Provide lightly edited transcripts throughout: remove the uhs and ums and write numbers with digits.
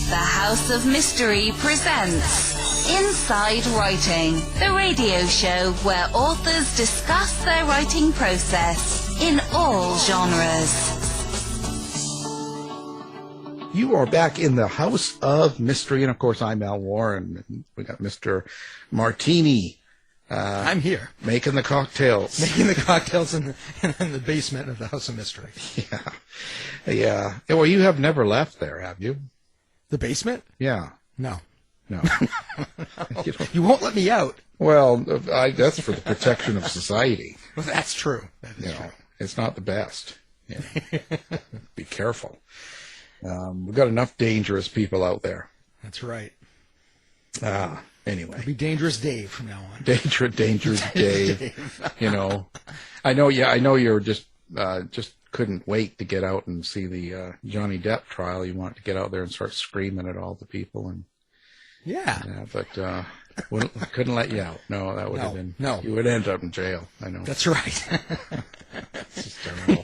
The House of Mystery presents Inside Writing, the radio show where authors discuss their writing process in all genres. You are back in the House of Mystery, and of course I'm Al Warren, and we got Mr. Martini. I'm here. Making the cocktails. Making the cocktails in the basement of the House of Mystery. Yeah. Well, you have never left there, have you? The basement? Yeah. No. You won't let me out. Well, that's for the protection of society. Well, that's true. That is true. It's not the best. Yeah. Be careful. We've got enough dangerous people out there. That's right. Anyway. It'll be Dangerous Dave from now on. Dangerous Dave. I know you're just couldn't wait to get out and see the Johnny Depp trial. You wanted to get out there and start screaming at all the people, and but couldn't let you out. No, that would have been you would end up in jail. I know. That's right. It's just terrible.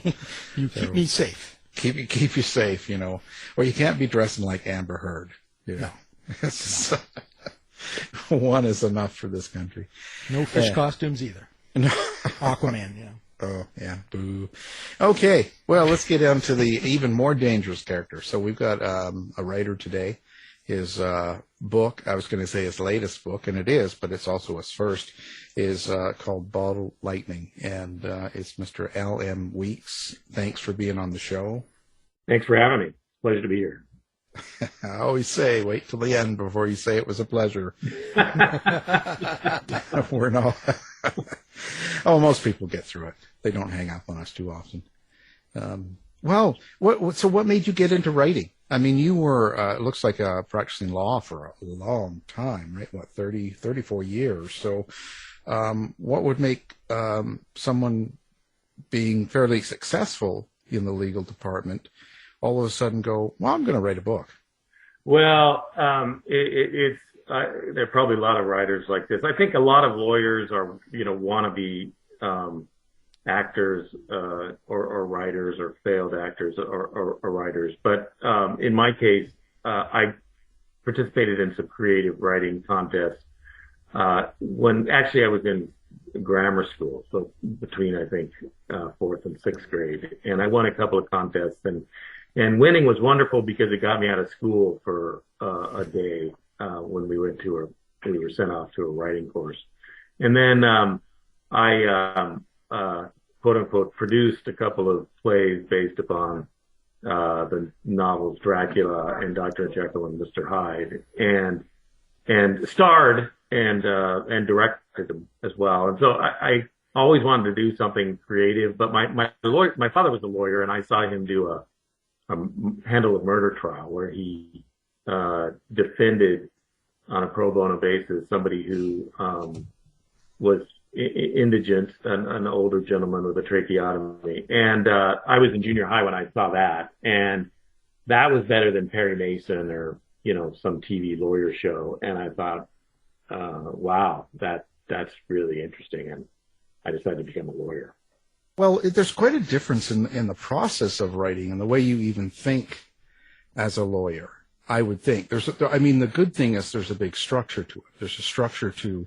You keep me safe. Keep you safe. Or you can't be dressing like Amber Heard. No. One is enough for this country. No fish costumes either. No. Aquaman, Oh, yeah. Boo. Okay. Well, let's get down to the even more dangerous character. So we've got a writer today. His book, I was going to say his latest book, and it is, but it's also his first, is called Bottle Lightning. And it's Mr. L.M. Weeks. Thanks for being on the show. Thanks for having me. Pleasure to be here. I always say, wait till the end before you say it was a pleasure. We're not. Most people get through it. They don't hang up on us too often. So what made you get into writing? I mean, you were, it looks like practicing law for a long time, right? 34 years. So what would make someone being fairly successful in the legal department all of a sudden go, well, I'm going to write a book? Well, there are probably a lot of writers like this. I think a lot of lawyers are, want to be actors or writers, or failed actors or writers. But in my case, I participated in some creative writing contests when actually I was in grammar school, so between, I think, 4th and 6th grade. And I won a couple of contests, and winning was wonderful because it got me out of school for a day when we were sent off to a writing course. And then I quote unquote produced a couple of plays based upon the novels Dracula and Dr. Jekyll and Mr. Hyde, and starred and directed them as well. And so I always wanted to do something creative, but my father was a lawyer, and I saw him do handle a murder trial where he defended on a pro bono basis somebody who was indigent, an older gentleman with a tracheotomy. And I was in junior high when I saw that, and that was better than Perry Mason or some TV lawyer show. And I thought, wow, that's really interesting, and I decided to become a lawyer. Well, there's quite a difference in the process of writing and the way you even think as a lawyer, I would think. The good thing is there's a big structure to it. There's a structure to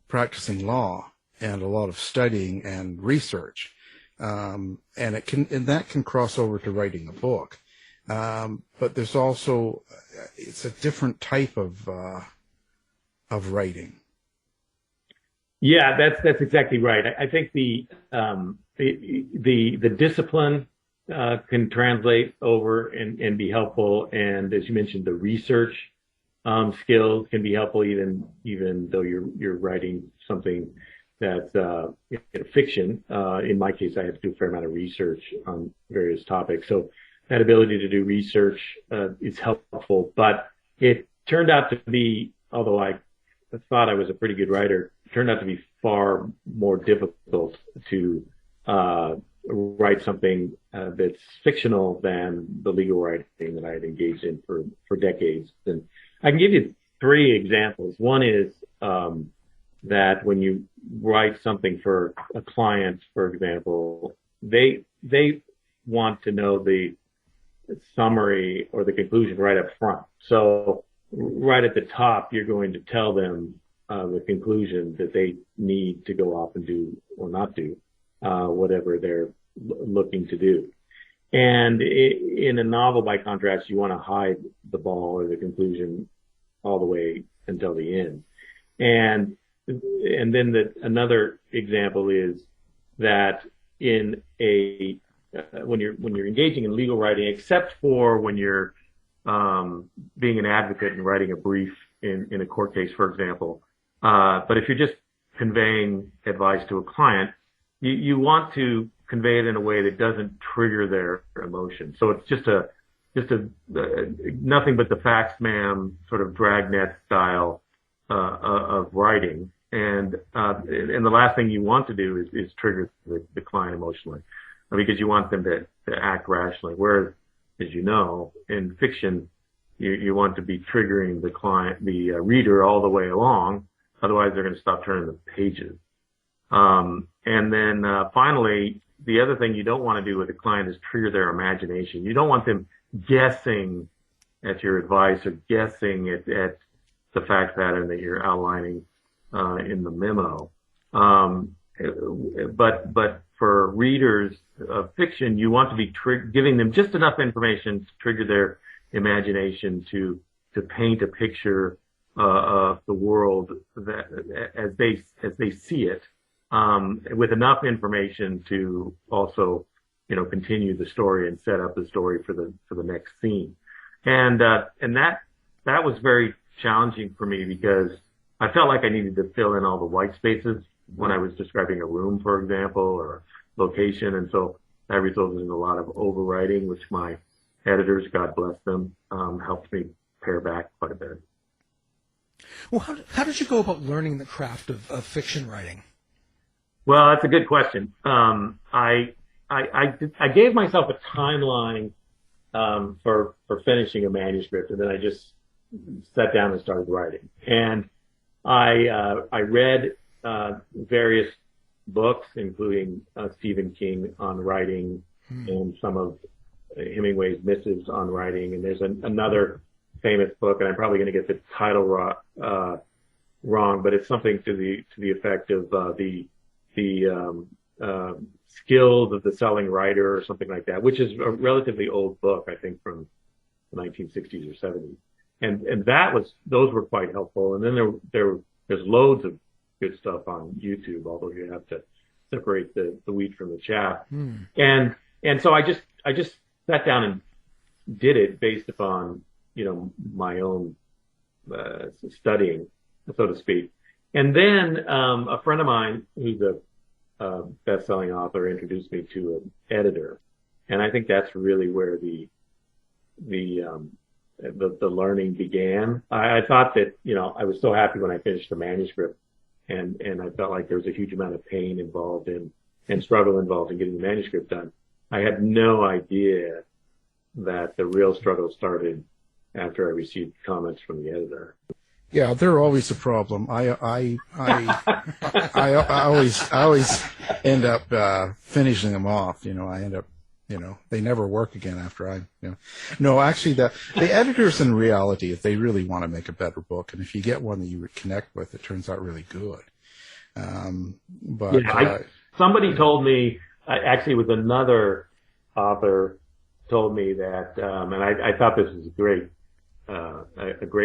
practicing law and a lot of studying and research. And that can cross over to writing a book. But there's also, it's a different type of writing. Yeah, that's exactly right. I think the discipline can translate over and be helpful, and as you mentioned, the research skills can be helpful, even though you're writing something that's fiction. In my case, I had to do a fair amount of research on various topics, so that ability to do research is helpful. But it turned out to be, although I thought I was a pretty good writer, turned out to be far more difficult to write something that's fictional than the legal writing that I had engaged in for decades. And I can give you 3 examples. One is that when you write something for a client, for example, they want to know the summary or the conclusion right up front. So right at the top, you're going to tell them the conclusion that they need to go off and do or not do whatever they're looking to do. And in a novel, by contrast, you want to hide the ball or the conclusion all the way until the end. And then another example is that in a when you're engaging in legal writing, except for when you're being an advocate and writing a brief in a court case, for example. But if you're just conveying advice to a client, you want to convey it in a way that doesn't trigger their emotion. So it's just a nothing but the facts, ma'am, sort of dragnet style of writing. And the last thing you want to do is trigger the client emotionally, because you want them to act rationally. Whereas, as you know, in fiction, you want to be triggering the reader all the way along. Otherwise, they're going to stop turning the pages. And then finally, the other thing you don't want to do with a client is trigger their imagination. You don't want them guessing at your advice or guessing at the fact pattern that you're outlining in the memo. But for readers of fiction, you want to be giving them just enough information to trigger their imagination to paint a picture of the world that as they see it, with enough information to also, continue the story and set up the story for the next scene. And that was very challenging for me because I felt like I needed to fill in all the white spaces when I was describing a room, for example, or location. And so that resulted in a lot of overwriting, which my editors, God bless them, helped me pare back quite a bit. Well, how did you go about learning the craft of fiction writing? Well, that's a good question. I gave myself a timeline for finishing a manuscript, and then I just sat down and started writing. And I read various books, including Stephen King on writing and some of Hemingway's missives on writing. And there's another famous book, and I'm probably going to get the title wrong, but it's something to the effect of the skills of the selling writer or something like that, which is a relatively old book, I think from the 1960s or 70s. And those were quite helpful. And then there's loads of good stuff on YouTube, although you have to separate the wheat from the chaff. And so I just sat down and did it based upon, my own studying, so to speak. And then a friend of mine who's a best-selling author introduced me to an editor, and I think that's really where the learning began. I thought that I was so happy when I finished the manuscript, and I felt like there was a huge amount of pain involved and struggle involved in getting the manuscript done. I had no idea that the real struggle started after I received comments from the editor. Yeah, they're always a problem. I always end up finishing them off. I end up, they never work again after No, actually, the editors in reality, if they really want to make a better book, and if you get one that you would connect with, it turns out really good. Somebody told me, actually, it was another author told me that, and I thought this was a great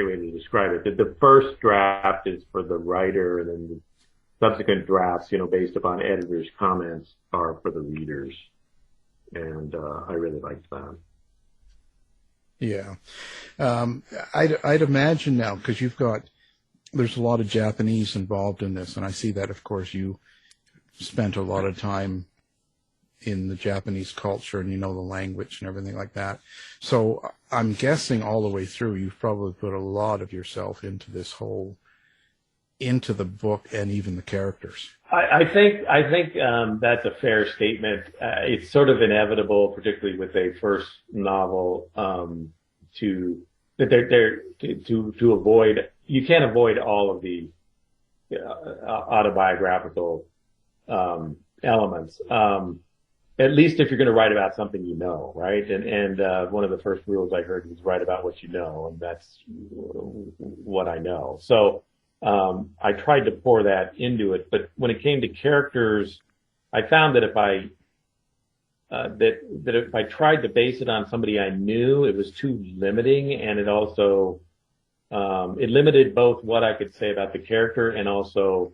way to describe it, that the first draft is for the writer, and then the subsequent drafts, based upon editors' comments, are for the readers. And I really liked that. Yeah. I'd imagine now, because there's a lot of Japanese involved in this, and I see that, of course, you spent a lot of time in the Japanese culture, and the language and everything like that. So I'm guessing all the way through, you've probably put a lot of yourself into the book and even the characters. I think that's a fair statement. It's sort of inevitable, particularly with a first novel, to avoid. You can't avoid all of the autobiographical elements. at least if you're going to write about something you know, right? And one of the first rules I heard was write about what you know, and that's what I know. So I tried to pour that into it, but when it came to characters, I found that if I if I tried to base it on somebody I knew, it was too limiting, and it also it limited both what I could say about the character and also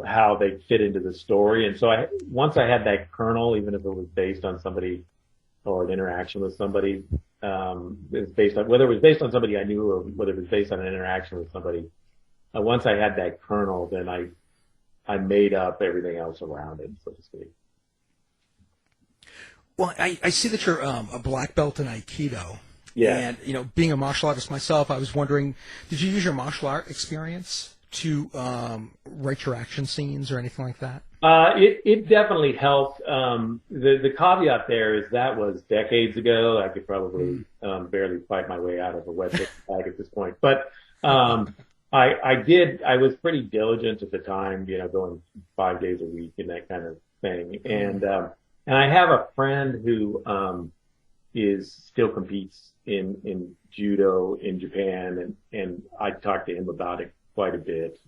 how they fit into the story. And so once I had that kernel, even if it was based on somebody or an interaction with somebody, it's based on whether it was based on somebody I knew or whether it was based on an interaction with somebody. Once I had that kernel, then I made up everything else around it, so to speak. Well, I see that you're a black belt in Aikido. Yeah. And, being a martial artist myself, I was wondering, did you use your martial art experience to write your action scenes or anything like that? It definitely helped. The caveat there is that was decades ago. I could probably barely fight my way out of a wet bag at this point. But I was pretty diligent at the time, going 5 days a week and that kind of thing. And I have a friend who still competes in judo in Japan, and I talked to him about it quite a bit.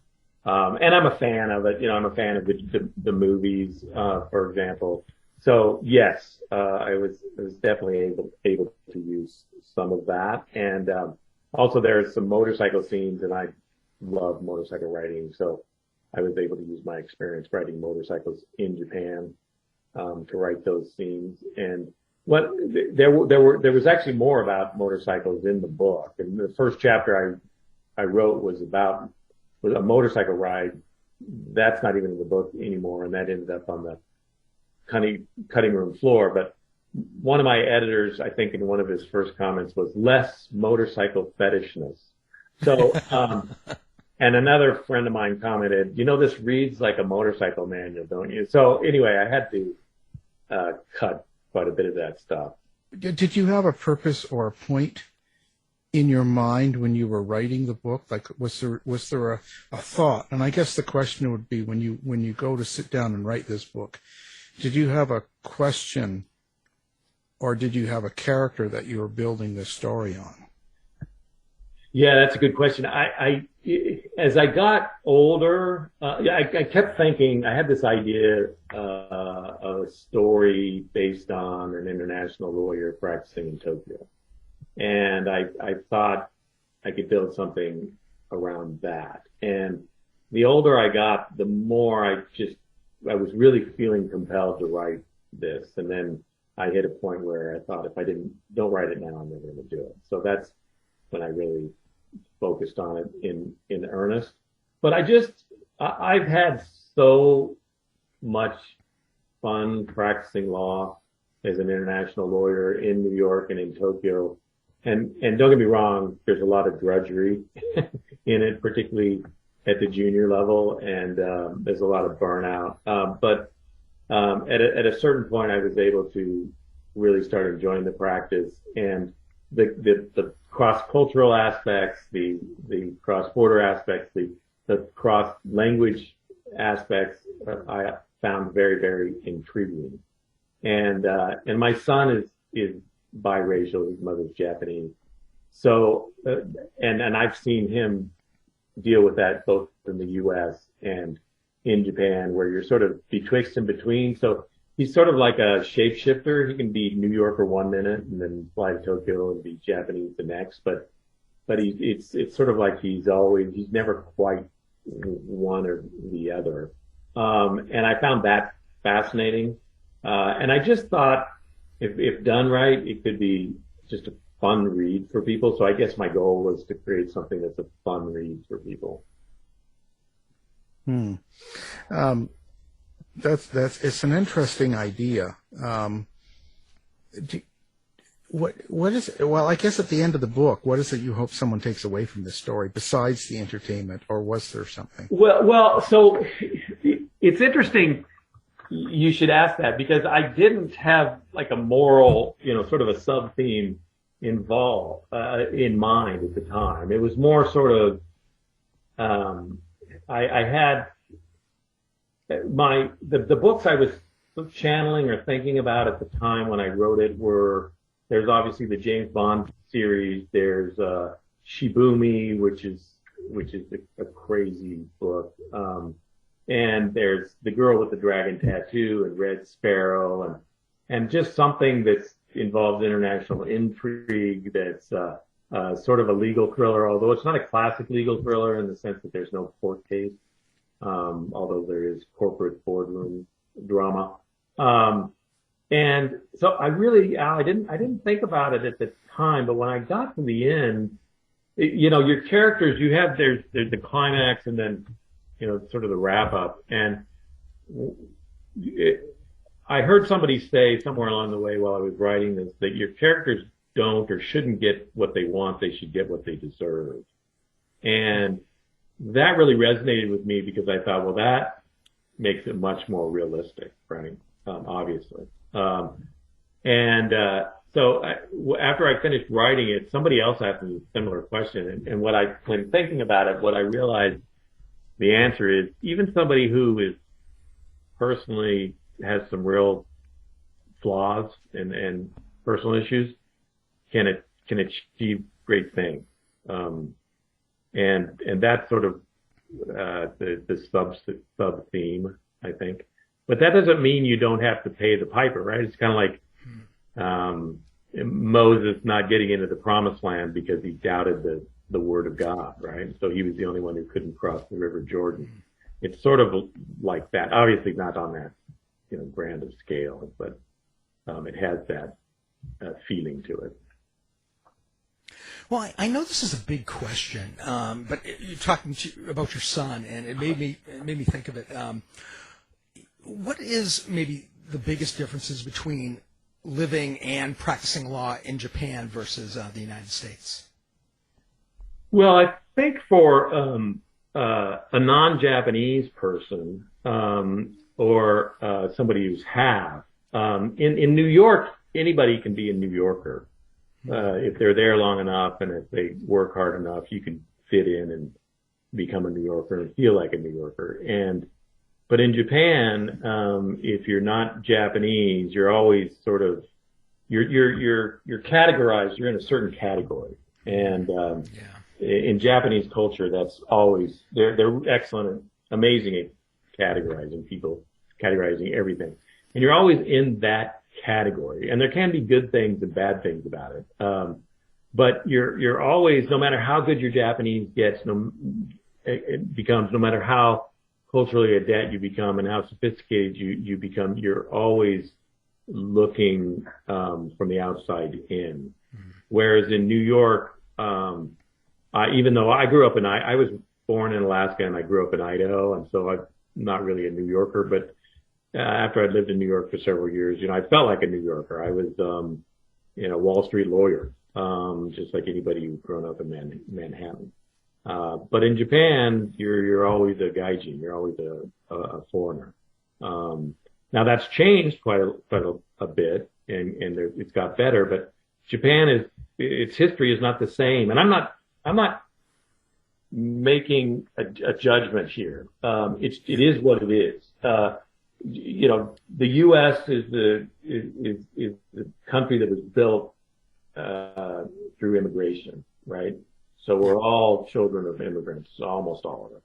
And I'm a fan of it. I'm a fan of the movies, for example. So yes, I was definitely able to use some of that. And also there's some motorcycle scenes, and I love motorcycle riding, so I was able to use my experience riding motorcycles in Japan to write those scenes. And there was actually more about motorcycles in the book. And the first chapter I wrote was about a motorcycle ride. That's not even in the book anymore, and that ended up on the cutting room floor. But one of my editors, I think in one of his first comments, was less motorcycle fetishness. So, and another friend of mine commented, this reads like a motorcycle manual, don't you? So anyway, I had to cut quite a bit of that stuff. Did you have a purpose or a point in your mind when you were writing the book? Like, was there a thought? And I guess the question would be, when you go to sit down and write this book, did you have a question, or did you have a character that you were building this story on? Yeah, that's a good question. As I got older, I kept thinking, I had this idea of a story based on an international lawyer practicing in Tokyo. And I thought I could build something around that. And the older I got, the more I was really feeling compelled to write this. And then I hit a point where I thought, if I don't write it now, I'm never going to do it. So that's when I really focused on it in earnest. But I've had so much fun practicing law as an international lawyer in New York and in Tokyo. And don't get me wrong, there's a lot of drudgery in it, particularly at the junior level, and there's a lot of burnout. But at a certain point, I was able to really start enjoying the practice, and the cross-cultural aspects, the cross-border aspects, the cross-language aspects, I found very, very intriguing. And my son is biracial. His mother's Japanese. So, and I've seen him deal with that both in the U.S. and in Japan, where you're sort of betwixt and between. So he's sort of like a shapeshifter. He can be New Yorker 1 minute and then fly to Tokyo and be Japanese the next. But it's sort of like he's never quite one or the other. And I found that fascinating. And I just thought, if done right, it could be just a fun read for people. So I guess my goal was to create something that's a fun read for people. It's an interesting idea. What is it? Well, I guess at the end of the book, what is it you hope someone takes away from this story besides the entertainment, or was there something? Well, so it's interesting. You should ask that, because I didn't have like a moral, sort of a sub-theme involved, in mind at the time. It was more sort of, I had the books I was channeling or thinking about at the time when I wrote it there's obviously the James Bond series. There's Shibumi, which is a crazy book. And there's The Girl with the Dragon Tattoo and Red Sparrow and just something that involves international intrigue that's sort of a legal thriller, although it's not a classic legal thriller in the sense that there's no court case, although there is corporate boardroom drama. And so I didn't think about it at the time, but when I got to the end, your characters, there's the climax and then, sort of the wrap up. And I heard somebody say somewhere along the way while I was writing this that your characters don't or shouldn't get what they want, they should get what they deserve. And that really resonated with me because I thought, well, that makes it much more realistic, right? Obviously. So after I finished writing it, somebody else asked me a similar question. And when thinking about it, what I realized the answer is even somebody who is personally has some real flaws and personal issues can achieve great things. And that's sort of the sub theme, I think. But that doesn't mean you don't have to pay the piper, right? It's kind of like Moses not getting into the promised land because he doubted the word of God, right? So he was the only one who couldn't cross the River Jordan. It's sort of like that. Obviously not on that, grand of scale, but it has that feeling to it. Well, I know this is a big question, but you're talking about your son, and it made me think of it. What is maybe the biggest differences between living and practicing law in Japan versus the United States? Well, I think for a non-Japanese person or somebody who's half, in New York, anybody can be a New Yorker. If they're there long enough and if they work hard enough, you can fit in and become a New Yorker and feel like a New Yorker. But in Japan, if you're not Japanese, you're always sort of you're categorized. You're in a certain category, and in Japanese culture, that's always they're excellent, amazing at categorizing people, categorizing everything, and you're always in that category. And there can be good things and bad things about it, but you're always, no matter how good your Japanese it becomes, no matter how culturally adept you become and how sophisticated you become, you're always looking from the outside in. Mm-hmm. Whereas in New York, even though I grew up I was born in Alaska and I grew up in Idaho, and so I'm not really a New Yorker, but after I'd lived in New York for several years, I felt like a New Yorker. I was, Wall Street lawyer, just like anybody who's grown up in Manhattan. But in Japan, you're always a gaijin. You're always a foreigner. Now that's changed quite a bit, and it's got better. But Japan its history is not the same. And I'm not making a judgment here. It is what it is. The U.S. is the country that was built through immigration, right? So we're all children of immigrants, almost all of us.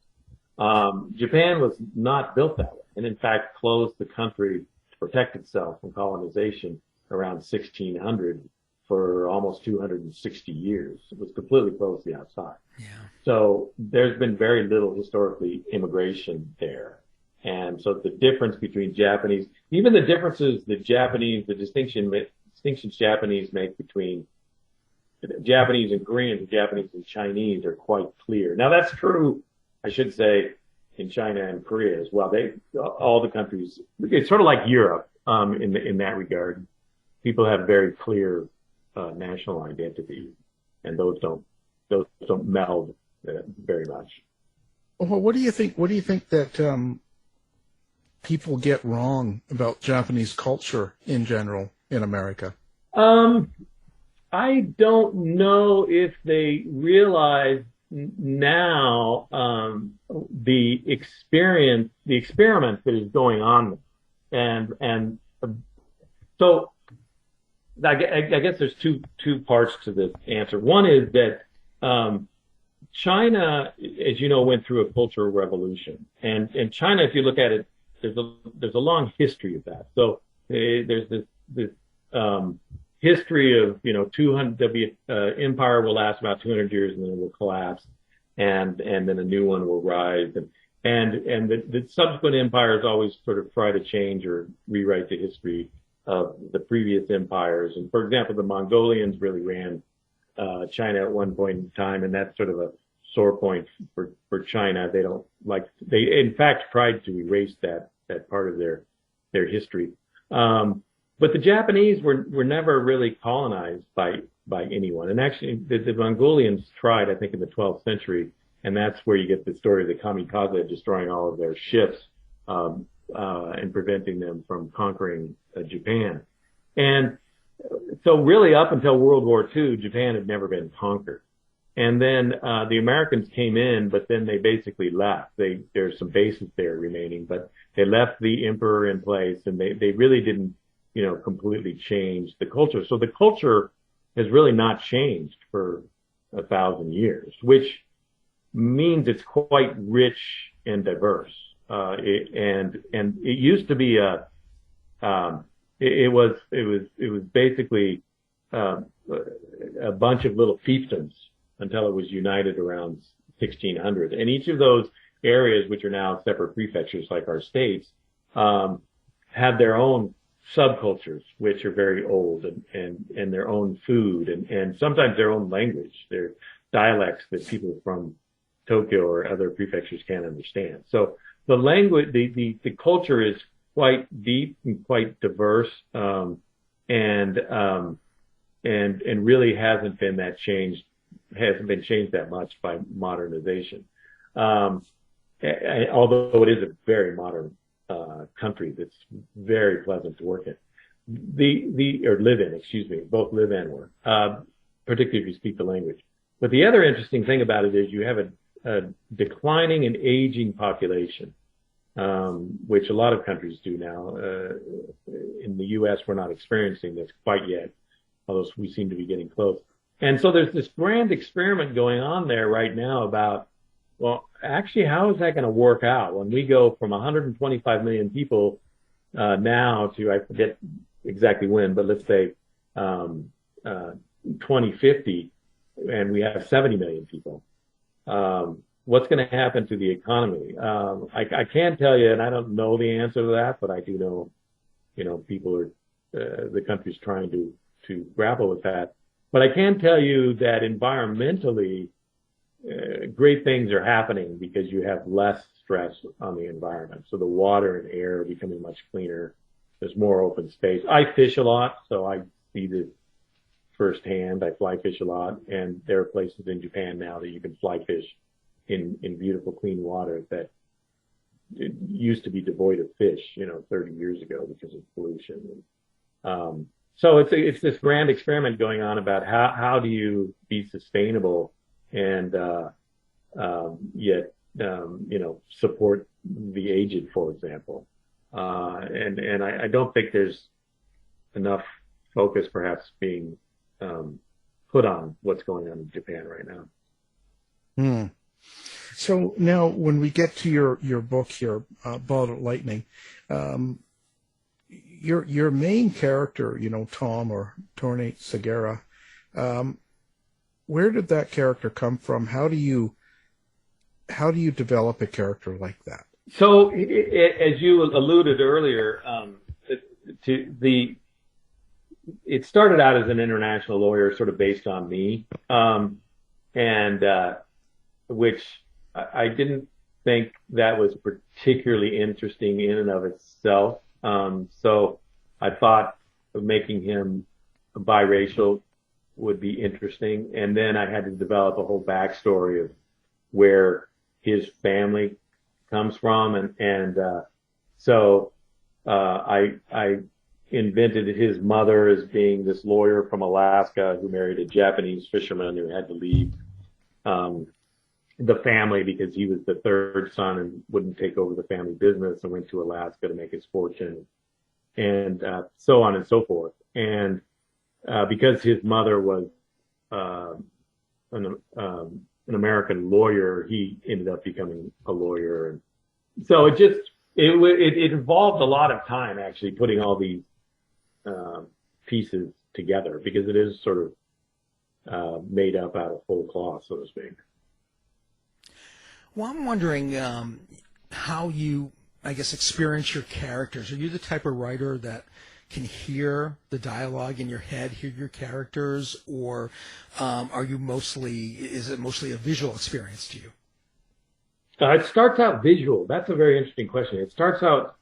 Japan was not built that way, and in fact closed the country to protect itself from colonization around 1600 for almost 260 years. It was completely closed to the outside. Yeah. So there's been very little historically immigration there. And so the difference between Japanese, even the differences the distinctions Japanese make between Japanese and Koreans, Japanese and Chinese are quite clear. Now that's true, I should say, in China and Korea as well. All the countries, it's sort of like Europe in that regard. People have very clear national identity, and those don't meld very much. Well, what do you think? What do you think that people get wrong about Japanese culture in general in America? I don't know if they realize now the experiment that is going on. and so I guess there's two parts to this answer. One is that China, as you know, went through a cultural revolution, and China, if you look at it, there's a long history of that. So there's this history of 200 the empire will last about 200 years and then it will collapse, and then a new one will rise, and the subsequent empires always sort of try to change or rewrite the history of the previous empires. And for example, the Mongolians really ran China at one point in time, and that's sort of a sore point for China. They in fact tried to erase that part of their history. But the Japanese were never really colonized by anyone. And actually the Mongolians tried, I think, in the 12th century, and that's where you get the story of the kamikaze destroying all of their ships and preventing them from conquering Japan. And so really up until World War II, Japan had never been conquered. And then the Americans came in, but then they basically left. There's some bases there remaining, but they left the emperor in place, and they really didn't, completely change the culture. So the culture has really not changed for 1,000 years, which means it's quite rich and diverse. And it used to be it was basically a bunch of little fiefdoms until it was united around 1600. And each of those areas, which are now separate prefectures like our states, have their own subcultures, which are very old, and their own food, and sometimes their own language, their dialects that people from Tokyo or other prefectures can't understand. So the language, the culture is quite deep and quite diverse, and really hasn't been changed that much by modernization. Although it is a very modern country that's very pleasant to work in, or live in, both live and work, particularly if you speak the language. But the other interesting thing about it is you have a declining and aging population, which a lot of countries do now. In the U.S., we're not experiencing this quite yet, although we seem to be getting close. And so there's this grand experiment going on there right now about, well, actually, how is that going to work out when we go from 125 million people now to, I forget exactly when, but let's say 2050, and we have 70 million people. What's going to happen to the economy? I can't tell you, and I don't know the answer to that, but I do know, people are, the country's trying to grapple with that. But I can tell you that environmentally, great things are happening because you have less stress on the environment. So the water and air are becoming much cleaner. There's more open space. I fish a lot, so I see this firsthand. I fly fish a lot, and there are places in Japan now that you can fly fish in beautiful, clean water that it used to be devoid of fish, 30 years ago because of pollution. So it's this grand experiment going on about how do you be sustainable and yet support the aged, for example. And I don't think there's enough focus perhaps being put on what's going on in Japan right now. So now when we get to your book here, Ball of Lightning, your main character, Tom or Tornait Sagara, where did that character come from? How do you develop a character like that? So, as you alluded earlier, it started out as an international lawyer, sort of based on me, and which I didn't think that was particularly interesting in and of itself. So I thought of making him biracial would be interesting. And then I had to develop a whole backstory of where his family comes from. So I invented his mother as being this lawyer from Alaska who married a Japanese fisherman who had to leave the family because he was the third son and wouldn't take over the family business and went to Alaska to make his fortune. and so on and so forth. And because his mother was an American lawyer, he ended up becoming a lawyer. And so it involved a lot of time actually putting all these pieces together, because it is sort of made up out of whole cloth, so to speak. Well, I'm wondering how you, I guess, experience your characters. Are you the type of writer that can hear the dialogue in your head, hear your characters, or is it mostly a visual experience to you? It starts out visual. That's a very interesting question. It starts out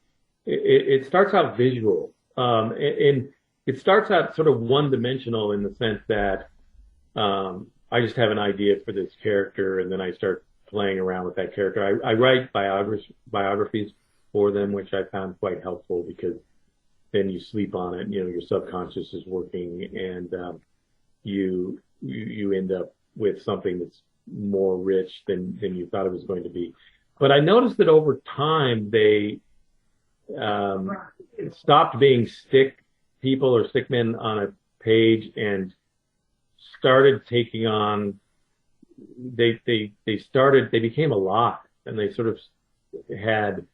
visual, and it starts out sort of one-dimensional in the sense that I just have an idea for this character, and then I start playing around with that character. I write biographies for them, which I found quite helpful, because then you sleep on it. You know, your subconscious is working, and you end up with something that's more rich than you thought it was going to be. But I noticed that over time they stopped being stick people or stick men on a page and started taking on. They became a lot, and they sort of had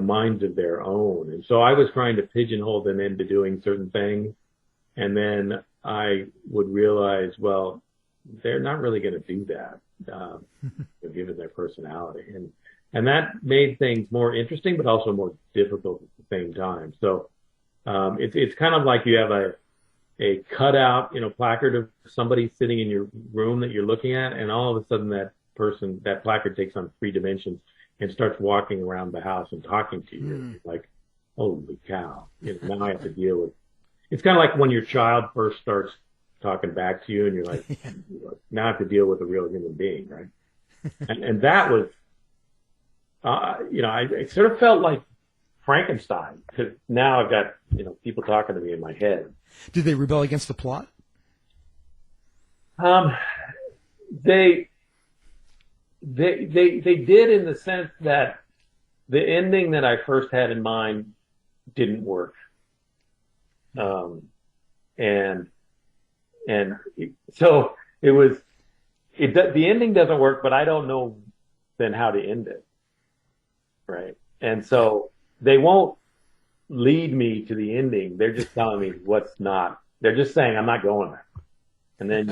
minds of their own. And so I was trying to pigeonhole them into doing certain things, and then I would realize, well, they're not really going to do that, given their personality. And that made things more interesting, but also more difficult at the same time. So it's kind of like you have a cutout, placard of somebody sitting in your room that you're looking at, and all of a sudden that placard takes on 3 dimensions and starts walking around the house and talking to you. Like, holy cow. Now I have to deal with. It's kind of like when your child first starts talking back to you, and you're like, now I have to deal with a real human being, right? and that was, I sort of felt like Frankenstein, because now I've got, people talking to me in my head. Did they rebel against the plot? They did, in the sense that the ending that I first had in mind didn't work. So the ending doesn't work, but I don't know then how to end it. Right. And so they won't lead me to the ending. They're just telling me what's not. They're just saying, I'm not going there. And then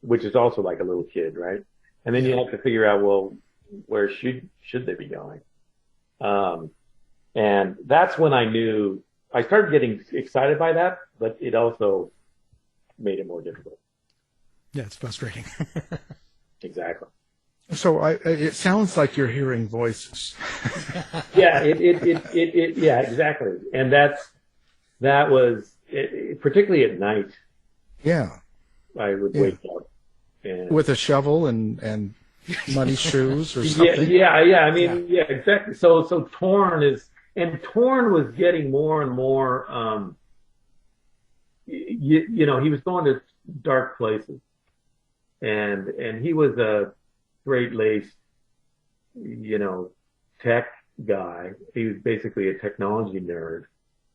which is also like a little kid, right? And then you have to figure out, well, where should they be going? And that's when I knew. I started getting excited by that, but it also made it more difficult. Yeah, it's frustrating. Exactly. So it sounds like you're hearing voices. Yeah, yeah, exactly. And that was particularly at night. Yeah. I would wake up with a shovel and muddy shoes or something. Yeah. I mean, yeah, exactly. So Torn was getting more and more. He was going to dark places, and he was a straight-laced, tech guy. He was basically a technology nerd.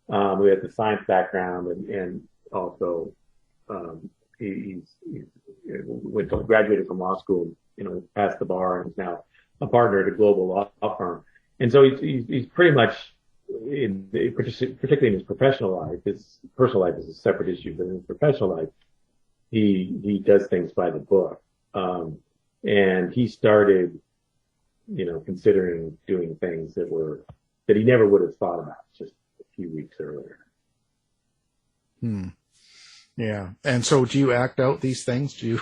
We had the science background, and also he graduated from law school, passed the bar, and is now a partner at a global law firm. And so he's pretty much, particularly in his professional life, his personal life is a separate issue, but in his professional life, he does things by the book. And he started, considering doing things that he never would have thought about just a few weeks earlier. Yeah. And so do you act out these things? Do you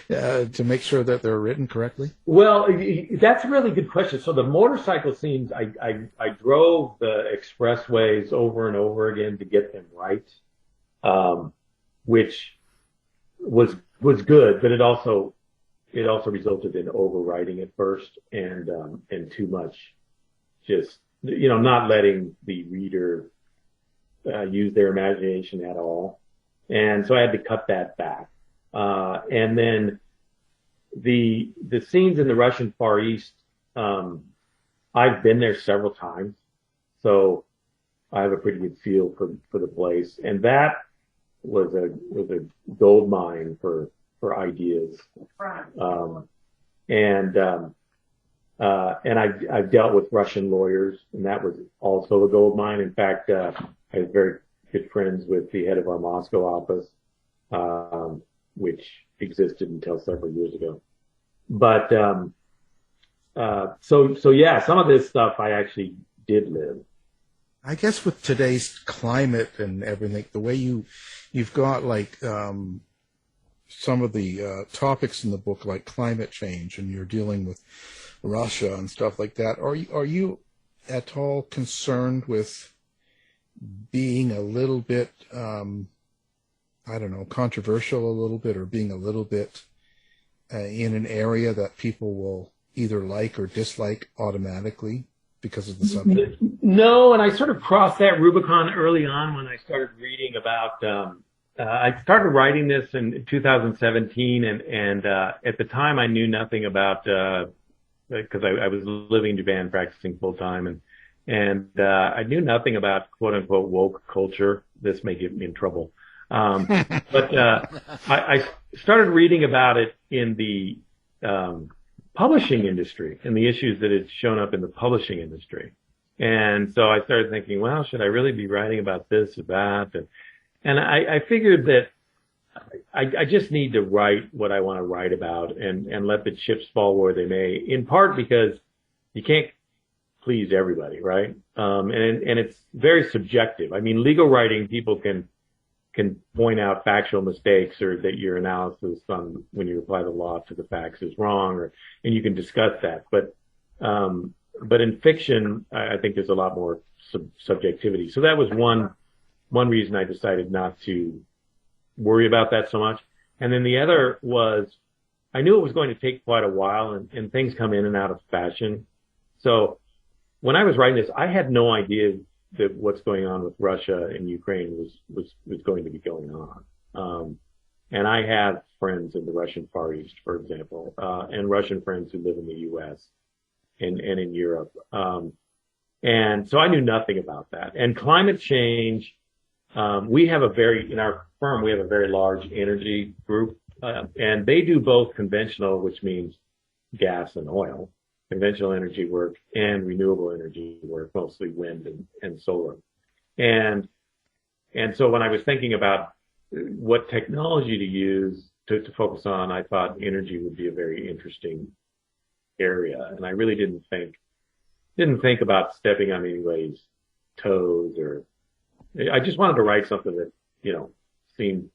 to make sure that they're written correctly? Well, that's a really good question. So the motorcycle scenes, I drove the expressways over and over again to get them right, which was good, but it also resulted in overwriting at first and too much, just not letting the reader use their imagination at all, and so I had to cut that back. And then the scenes in the Russian Far East, I I've been there several times, so I have a pretty good feel for the place. And that was a gold mine for ideas. And I've dealt with Russian lawyers, and that was also a gold mine. In fact, I was very good friends with the head of our Moscow office, which existed until several years ago. But so yeah, some of this stuff I actually did live. I guess with today's climate and everything, the way you've got like some of the topics in the book, like climate change, and you're dealing with Russia and stuff like that. Are you at all concerned with being a little bit, I don't know, controversial a little bit, or being a little bit in an area that people will either like or dislike automatically because of the subject? No, and I sort of crossed that Rubicon early on when I started reading about. I started writing this in 2017, and at the time I knew nothing about because I was living in Japan, practicing full time, and I knew nothing about quote unquote woke culture. This may get me in trouble, but I started reading about it in the publishing industry and the issues that had shown up in the publishing industry. And so I started thinking, well, should I really be writing about this or that? And I figured that I just need to write what I want to write about and let the chips fall where they may, in part because you can't please everybody, right? And it's very subjective. I mean, legal writing, people can point out factual mistakes, or that your analysis on when you apply the law to the facts is wrong, and you can discuss that. But in fiction, I think there's a lot more subjectivity. So that was one reason I decided not to worry about that so much. And then the other was, I knew it was going to take quite a while, and things come in and out of fashion. So when I was writing this, I had no idea that what's going on with Russia and Ukraine was going to be going on. And I have friends in the Russian Far East, for example, and Russian friends who live in the U.S. and in Europe. And so I knew nothing about that. And climate change, in our firm, we have a very large energy group, and they do both conventional, which means gas and oil, conventional energy work, and renewable energy work, mostly wind and solar. And so when I was thinking about what technology to use to focus on, I thought energy would be a very interesting area. And I really didn't think about stepping on anybody's toes, or I just wanted to write something that, seemed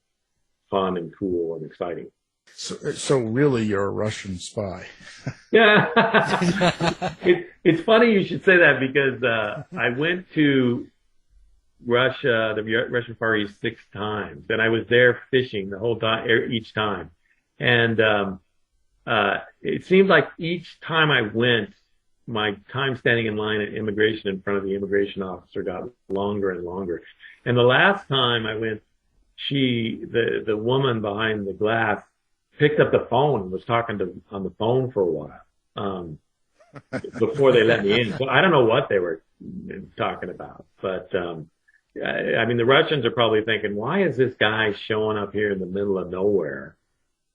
fun and cool and exciting. So really, you're a Russian spy. Yeah. It's funny you should say that, because I went to Russia, the Russian Far East, 6 times, and I was there fishing the whole time, each time. And it seemed like each time I went, my time standing in line at immigration in front of the immigration officer got longer and longer. And the last time I went, the woman behind the glass picked up the phone and was talking on the phone for a while before they let me in. So I don't know what they were talking about, but I mean, the Russians are probably thinking, why is this guy showing up here in the middle of nowhere,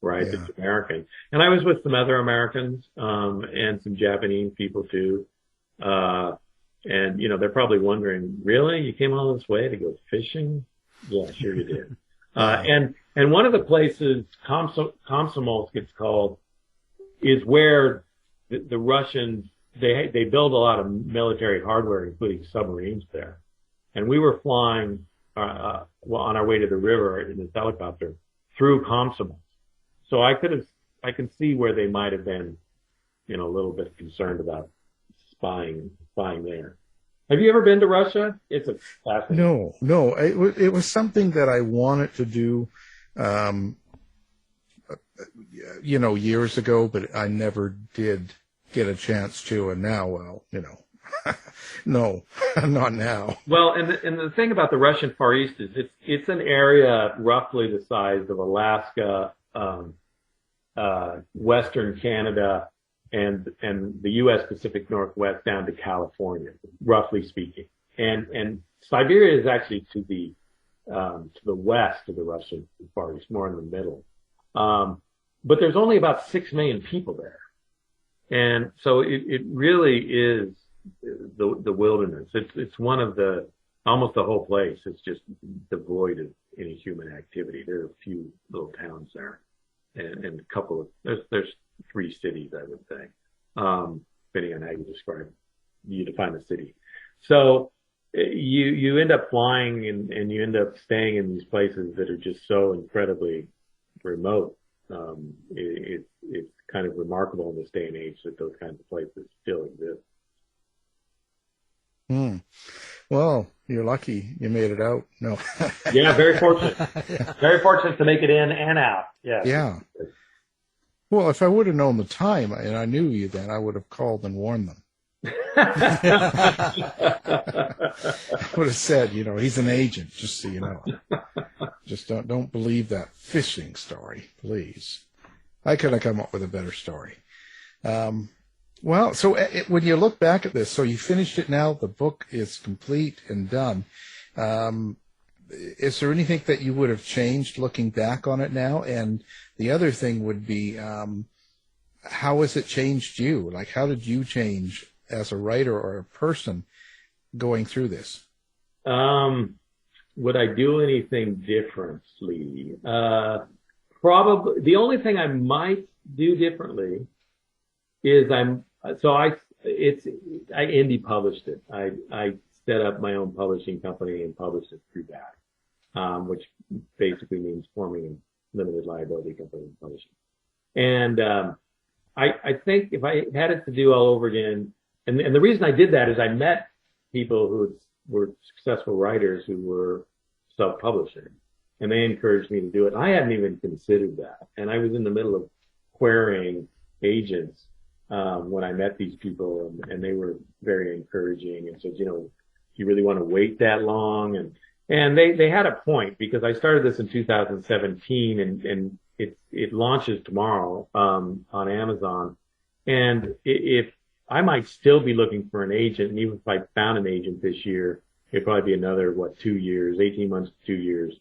right? Yeah. It's American. And I was with some other Americans and some Japanese people too, and they're probably wondering, really, you came all this way to go fishing? Yeah, sure you did. And one of the places, Komsomolsk it's called, is where the Russians, they build a lot of military hardware, including submarines there. And we were flying on our way to the river in this helicopter through Komsomolsk. So I can see where they might have been, a little bit concerned about spying there. Have you ever been to Russia? It's a fascinating. No. It was something that I wanted to do, years ago, but I never did get a chance to. And now, no, not now. Well, and the thing about the Russian Far East is it's an area roughly the size of Alaska, Western Canada, and the U.S. Pacific Northwest down to California, roughly speaking. And Siberia is actually to the west of the Russian Far East, more in the middle. But there's only about 6 million people there. And so it really is the wilderness. It's one of almost the whole place is just devoid of any human activity. There are a few little towns there and a couple of, there's 3 cities, I would say, depending on how you define the city. So you end up flying and you end up staying in these places that are just so incredibly remote. It's kind of remarkable in this day and age that those kinds of places still exist. Well, you're lucky you made it out. No. Yeah, very fortunate. Very fortunate to make it in and out. Yeah. Yeah. Well, if I would have known the time and I knew you then, I would have called and warned them. I would have said, he's an agent, just so you know. Just don't believe that fishing story, please. I could have come up with a better story. Well, so when you look back at this, so you finished it now, the book is complete and done. Is there anything that you would have changed looking back on it now? And the other thing would be, how has it changed you? Like, how did you change as a writer or a person going through this? Would I do anything differently? Probably. The only thing I might do differently is I indie published it. I set up my own publishing company and published it through that, which basically means forming a limited liability company and publishing. And I think if I had it to do all over again, and the reason I did that is I met people who were successful writers who were self-publishing, and they encouraged me to do it. I hadn't even considered that, and I was in the middle of querying agents when I met these people, and they were very encouraging and said, do you really want to wait that long? And they had a point, because I started this in 2017 and it launches tomorrow on Amazon. And if I might still be looking for an agent, and even if I found an agent this year, it'd probably be another 2 years, 18 months to 2 years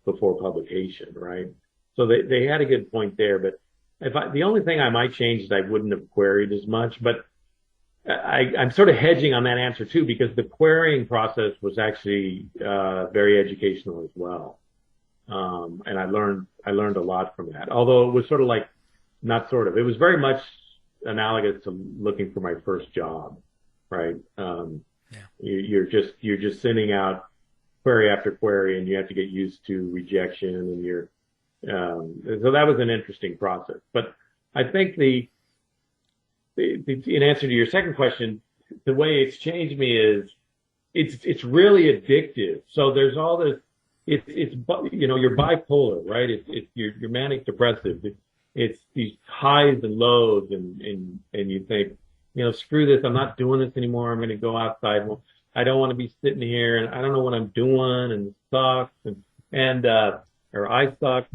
before publication, right? So they had a good point there, but the only thing I might change is I wouldn't have queried as much, but I'm sort of hedging on that answer too, because the querying process was actually very educational as well. And I learned a lot from that, although it was sort of like, not sort of, it was very much analogous to looking for my first job, right? You're just sending out query after query, and you have to get used to rejection, and so that was an interesting process. But I think in answer to your second question, the way it's changed me is it's really addictive. So there's all this, you're bipolar, right? You're manic depressive. It's these highs and lows, and you think, screw this, I'm not doing this anymore. I'm going to go outside. Well, I don't want to be sitting here, and I don't know what I'm doing, and it sucks, or I suck,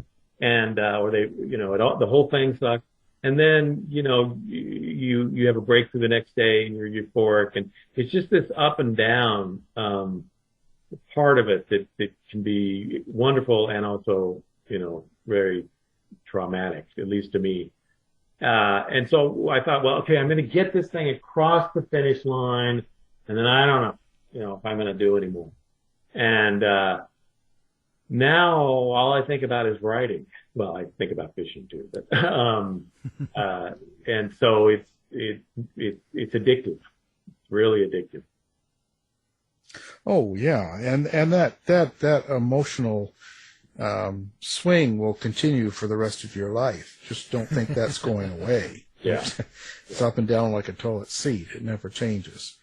or they, the whole thing sucks. And then, you have a breakthrough the next day and you're euphoric, and it's just this up and down, part of it that can be wonderful and also, very traumatic, at least to me. And so I thought, well, okay, I'm going to get this thing across the finish line, and then I don't know, if I'm going to do anymore. And, now all I think about is writing. Well, I think about fishing too, but, and so it's addictive. It's really addictive. Oh yeah. And that emotional, swing will continue for the rest of your life. Just don't think that's going away. Yeah. It's up and down like a toilet seat. It never changes.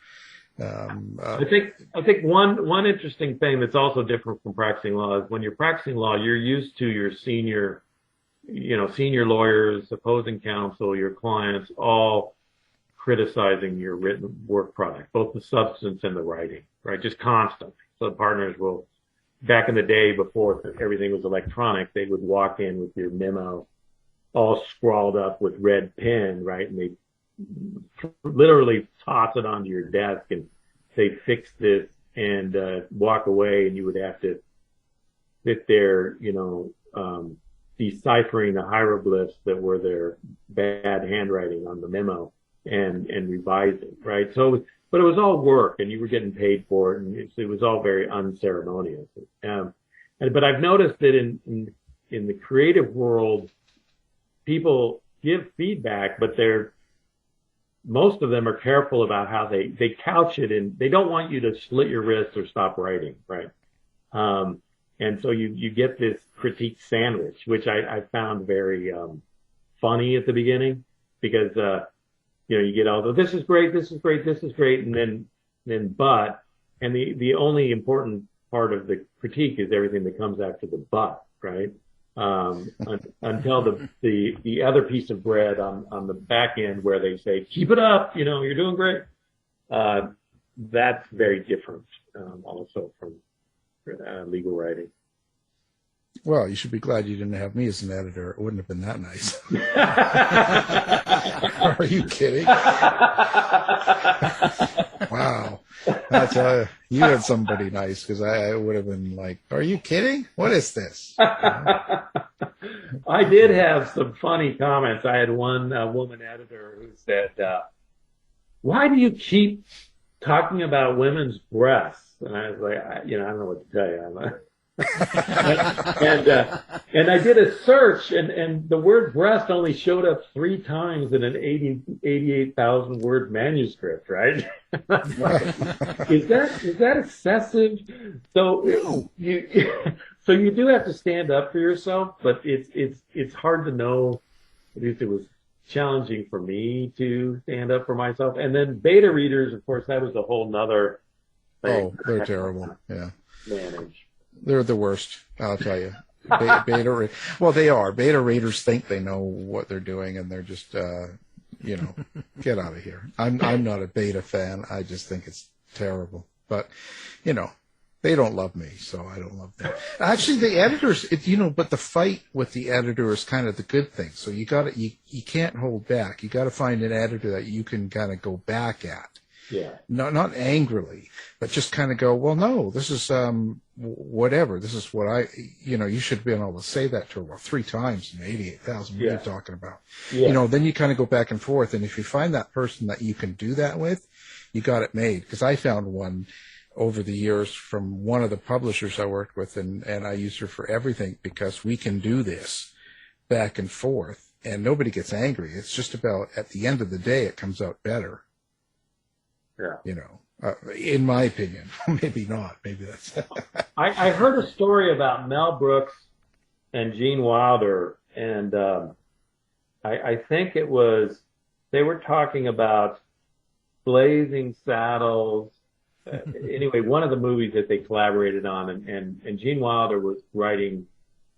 I think one interesting thing that's also different from practicing law is when you're practicing law, you're used to your senior lawyers, opposing counsel, your clients, all criticizing your written work product, both the substance and the writing, right? Just constantly. So partners will, back in the day before everything was electronic, they would walk in with your memo all scrawled up with red pen, right? And literally toss it onto your desk and say, fix this, and walk away, and you would have to sit there, deciphering the hieroglyphs that were their bad handwriting on the memo and revising, right? So, but it was all work, and you were getting paid for it, and it was all very unceremonious. But I've noticed that in the creative world, people give feedback, but most of them are careful about how they couch it, and they don't want you to slit your wrists or stop writing, right? And so you get this critique sandwich, which I found very funny at the beginning, because you get all this is great, this is great, this is great, and then the only important part of the critique is everything that comes after the but, right? Until the other piece of bread on the back end where they say, keep it up, you're doing great. That's very different, also from legal writing. Well, you should be glad you didn't have me as an editor. It wouldn't have been that nice. Are you kidding? Wow. I tell you, you had somebody nice, because I would have been like, are you kidding? What is this? I did have some funny comments. I had one woman editor who said, why do you keep talking about women's breasts? And I was like, I don't know what to tell you. And I did a search, and the word breast only showed up 3 times in an 88,000 word manuscript, right? Is that excessive? So you do have to stand up for yourself, but it's hard to know. At least it was challenging for me to stand up for myself. And then beta readers, of course, that was a whole nother thing. Oh, they're terrible. Yeah. Manage. They're the worst, I'll tell you. Well, they are. Beta readers think they know what they're doing, and they're just, get out of here. I'm not a beta fan. I just think it's terrible. But, they don't love me, so I don't love them. Actually, the editors, but the fight with the editor is kind of the good thing. So you can't hold back. You got to find an editor that you can kind of go back at. Yeah. Not angrily, but just kind of go, well, no, this is whatever. This is what you should have been able to say that to her 3 times in 88,000. What are you talking about? Yeah. Then you kind of go back and forth. And if you find that person that you can do that with, you got it made. Because I found one over the years from one of the publishers I worked with, and I used her for everything, because we can do this back and forth and nobody gets angry. It's just about, at the end of the day, it comes out better. Yeah. In my opinion. Maybe not. Maybe that's. I heard a story about Mel Brooks and Gene Wilder, and I think it was, they were talking about Blazing Saddles. Anyway, one of the movies that they collaborated on, and Gene Wilder was writing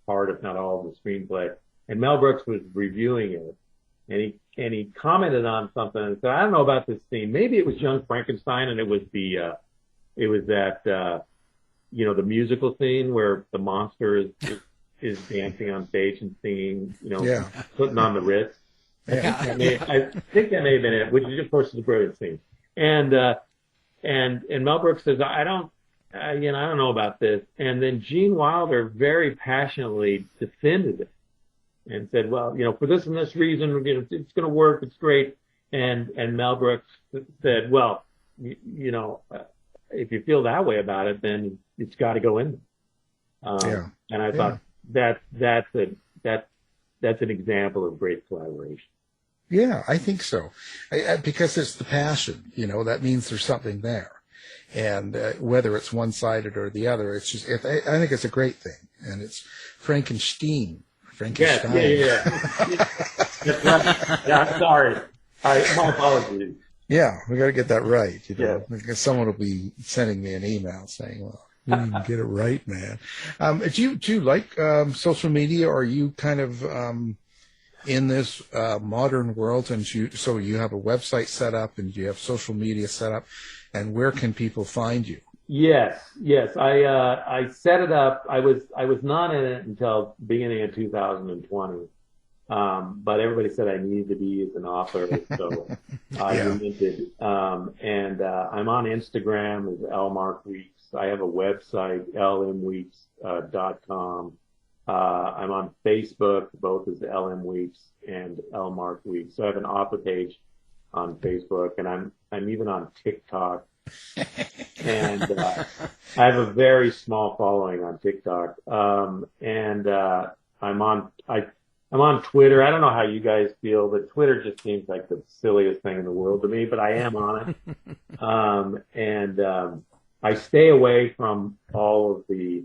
part, if not all, of the screenplay, and Mel Brooks was reviewing it, and he commented on something and said, I don't know about this scene. Maybe it was Young Frankenstein, and it was the musical scene where the monster is dancing on stage and singing, putting on the Ritz. Yeah. I think that may have been it, which of course is a brilliant scene. And Mel Brooks says, I don't know about this. And then Gene Wilder very passionately defended it and said, well, for this and this reason, it's going to work. It's great. And Mel Brooks said, well, if you feel that way about it, then it's got to go in. And I thought that's an example of great collaboration. Yeah, I think so. Because it's the passion, that means there's something there. And whether it's one-sided or the other, it's just, I think it's a great thing. And it's Frankenstein. Yeah. That's right. Yeah, sorry. My apologies. Yeah, we got to get that right. Because someone will be sending me an email saying, well, you didn't even get it right, man. Do you like social media? Or are you kind of in this modern world, and so you have a website set up and you have social media set up, and where can people find you? Yes. I set it up. I was not in it until beginning of 2020. But everybody said I needed to be as an author, so I relented. I'm on Instagram as lmarkweeks. I have a website, lmweeks.com. I'm on Facebook, both as LMweeks and lmarkweeks. So I have an author page on Facebook, and I'm even on TikTok. And I have a very small following on TikTok. I'm on Twitter. I don't know how you guys feel, but Twitter just seems like the silliest thing in the world to me, but I am on it. I stay away from all of the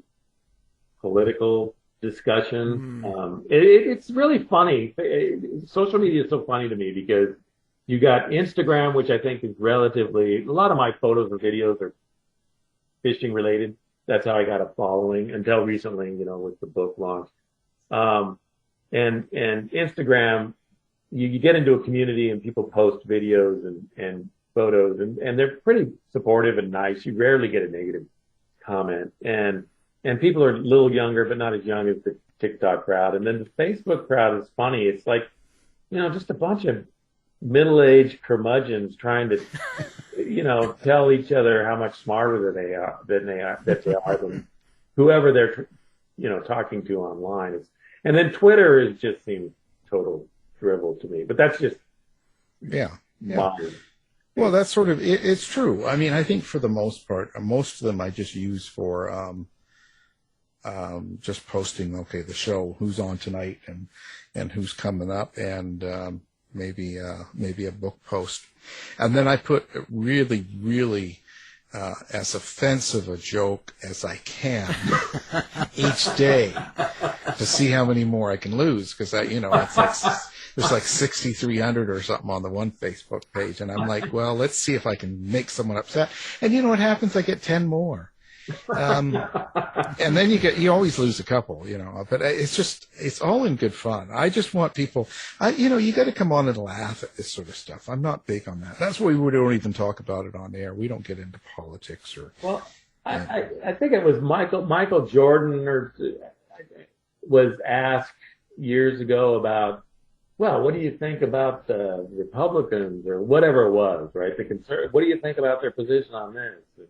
political discussion. It's really funny. Social media is so funny to me because you got Instagram, which I think is relatively, a lot of my photos or videos are fishing related. That's how I got a following until recently, with the book launch. And Instagram, you get into a community and people post videos and photos and they're pretty supportive and nice. You rarely get a negative comment. And people are a little younger, but not as young as the TikTok crowd. And then the Facebook crowd is funny. It's like, just a bunch of middle-aged curmudgeons trying to, tell each other how much smarter they are than whoever they're, talking to online. And then Twitter just seems total drivel to me, but that's just mine. Well, that's sort of it's true. I mean, I think for the most part, most of them I just use for just posting, the show, who's on tonight, and who's coming up, and maybe a book post, and then I put really, really as offensive a joke as I can each day to see how many more I can lose, because it's like there's like 6,300 or something on the one Facebook page, and I'm like, well, let's see if I can make someone upset. And you know what happens? I get 10 more. And then you always lose a couple, but it's all in good fun. I just want people, you got to come on and laugh at this sort of stuff. I'm not big on that. That's why we don't even talk about it on air. We don't get into politics or. Well, I think it was Michael Jordan was asked years ago about, well, what do you think about the Republicans or whatever it was, right? What do you think about their position on this? And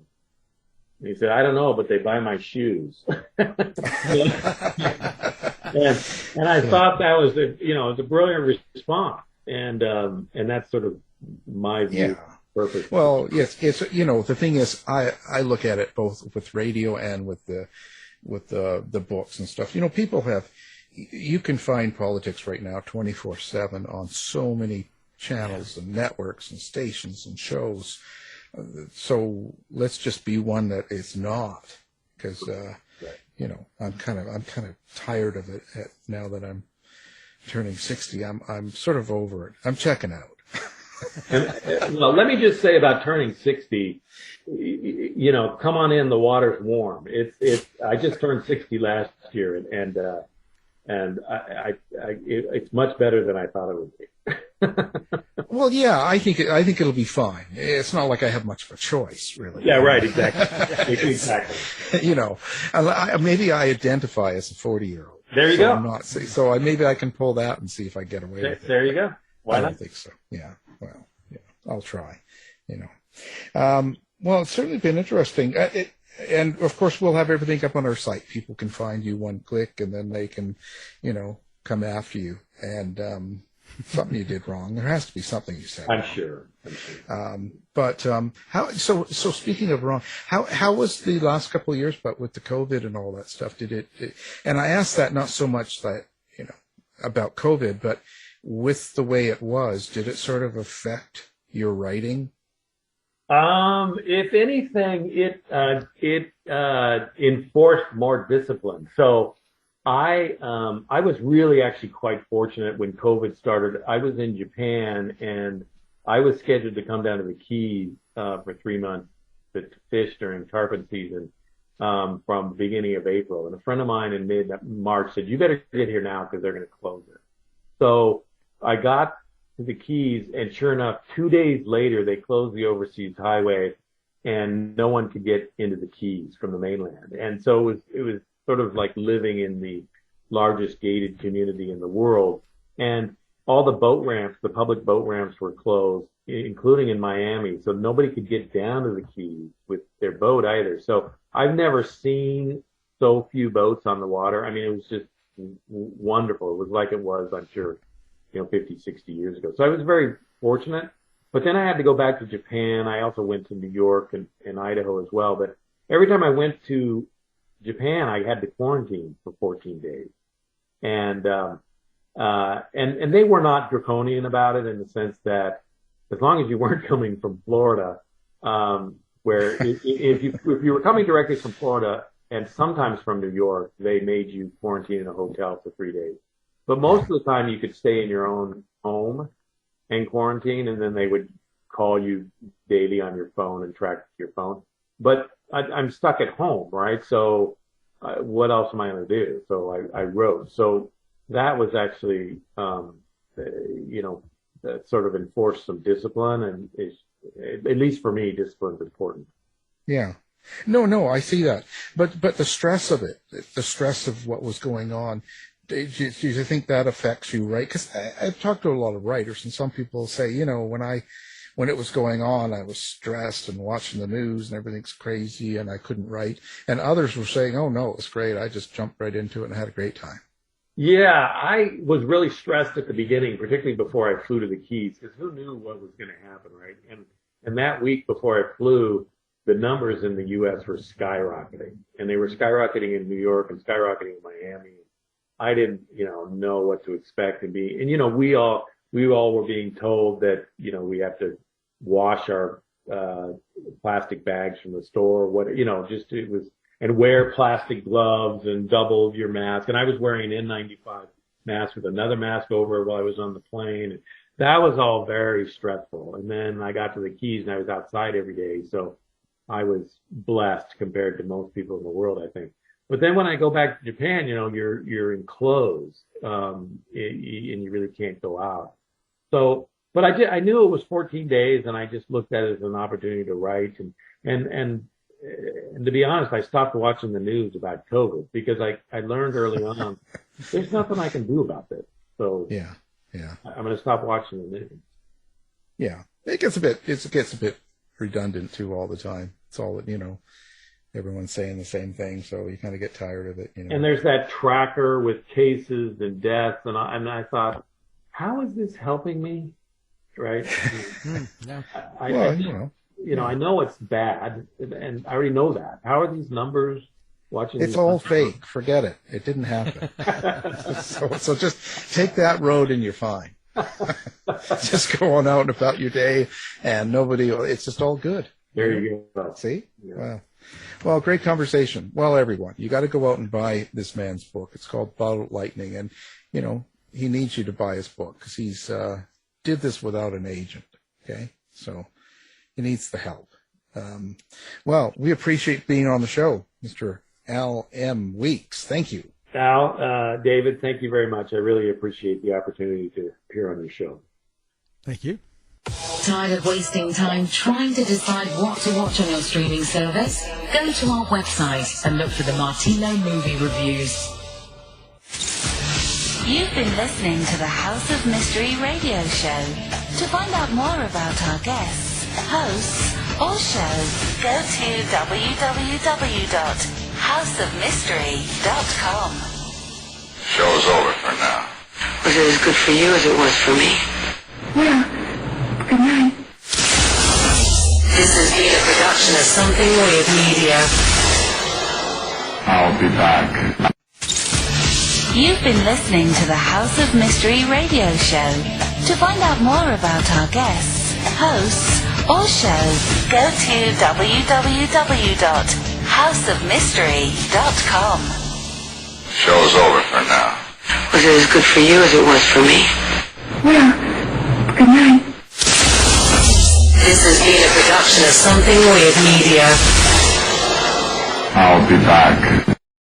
he said, I don't know, but they buy my shoes. and I thought that was it was a brilliant response. And that's sort of my view. Yeah. Perfect. Well, yes, it's the thing is, I look at it both with radio and with the books and stuff. People you can find politics right now 24/7 on so many channels and networks and stations and shows. So let's just be one that is not, because I'm kind of tired of it now that I'm turning 60. I'm sort of over it. I'm checking out. Well, let me just say about turning 60. Come on in. The water's warm. I just turned 60 last year, and it's much better than I thought it would be. Well, yeah, I think it'll be fine. It's not like I have much of a choice, really. Yeah, right, exactly. Exactly. Maybe I identify as a 40-year-old. There you go. So maybe I can pull that and see if I get away with it. There you go. Why not? I don't think so. Yeah. Well, yeah, I'll try. Well, it's certainly been interesting. And of course, we'll have everything up on our site. People can find you one click, and then they can, come after you. And something you did wrong. There has to be something you said. I'm sure. But how? So speaking of wrong, how was the last couple of years? But with the COVID and all that stuff, did it? And I asked that not so much that about COVID, but with the way it was, did it sort of affect your writing? If anything, it enforced more discipline. So I was really actually quite fortunate when COVID started. I was in Japan and I was scheduled to come down to the Keys for 3 months to fish during tarpon season from the beginning of April. And a friend of mine in mid-March said, "You better get here now because they're going to close it." So I got to the Keys, and sure enough, 2 days later, they closed the overseas highway, and no one could get into the Keys from the mainland. And so it was sort of like living in the largest gated community in the world. and all the boat ramps, the public boat ramps were closed, including in Miami. So nobody could get down to the Keys with their boat either. So I've never seen so few boats on the water. I mean, it was just wonderful. It was like it was, I'm sure, 50, 60 years ago. So I was very fortunate. But then I had to go back to Japan. I also went to New York and Idaho as well. But every time I went to Japan, I had to quarantine for 14 days. And they were not draconian about it in the sense that as long as you weren't coming from Florida, where if you were coming directly from Florida and sometimes from New York, they made you quarantine in a hotel for 3 days. But most of the time you could stay in your own home and quarantine, and then they would call you daily on your phone and track your phone. But I'm stuck at home, right? So what else am I going to do? So I wrote. So that was actually, sort of enforced some discipline, and at least for me, discipline's important. Yeah. No, I see that. But the stress of it, the stress of what was going on, do you think that affects you, right? Because I've talked to a lot of writers, and some people say, when it was going on, I was stressed and watching the news and everything's crazy and I couldn't write. And others were saying, oh, no, it was great. I just jumped right into it and had a great time. Yeah, I was really stressed at the beginning, particularly before I flew to the Keys, because who knew what was going to happen, right? And that week before I flew, the numbers in the U.S. were skyrocketing, and they were skyrocketing in New York and skyrocketing in Miami. I didn't, know what to expect and be, and we all were being told that we have to wash our plastic bags from the store. It was, and wear plastic gloves and double your mask. And I was wearing an N95 mask with another mask over it while I was on the plane. And that was all very stressful. And then I got to the Keys and I was outside every day, so I was blessed compared to most people in the world, I think. But then when I go back to Japan, you're enclosed, and you really can't go out. So, but I knew it was 14 days, and I just looked at it as an opportunity to write. And to be honest, I stopped watching the news about COVID because I learned early on there's nothing I can do about this. So yeah, I'm going to stop watching the news. Yeah, it gets a bit redundant too all the time. It's all everyone's saying the same thing, so you kind of get tired of it. And there's that tracker with cases and deaths, and I thought, how is this helping me? Right? Yeah. I know it's bad, and I already know that. How are these numbers watching? It's all fake. Forget it. It didn't happen. so just take that road and you're fine. Just go on out and about your day, and it's just all good. There you go. See? Yeah. Well, great conversation. Well, everyone, you got to go out and buy this man's book. It's called Bottled Lightning, and he needs you to buy his book because he's did this without an agent. Okay, so he needs the help. Well, we appreciate being on the show, Mr. Al M. Weeks. Thank you. Al, David, thank you very much. I really appreciate the opportunity to appear on your show. Thank you. Tired of wasting time trying to decide what to watch on your streaming service? Go to our website and look for the Martino movie reviews. You've been listening to the House of Mystery radio show. To find out more about our guests, hosts, or shows, go to www.houseofmystery.com. Show's over for now. Was it as good for you as it was for me? Well, good night. This has been a production of Something Weird Media. I'll be back. You've been listening to the House of Mystery radio show. To find out more about our guests, hosts, or shows, go to www.houseofmystery.com. Show's over for now. Was it as good for you as it was for me? Well, good night. This has been a production of Something Weird Media. I'll be back.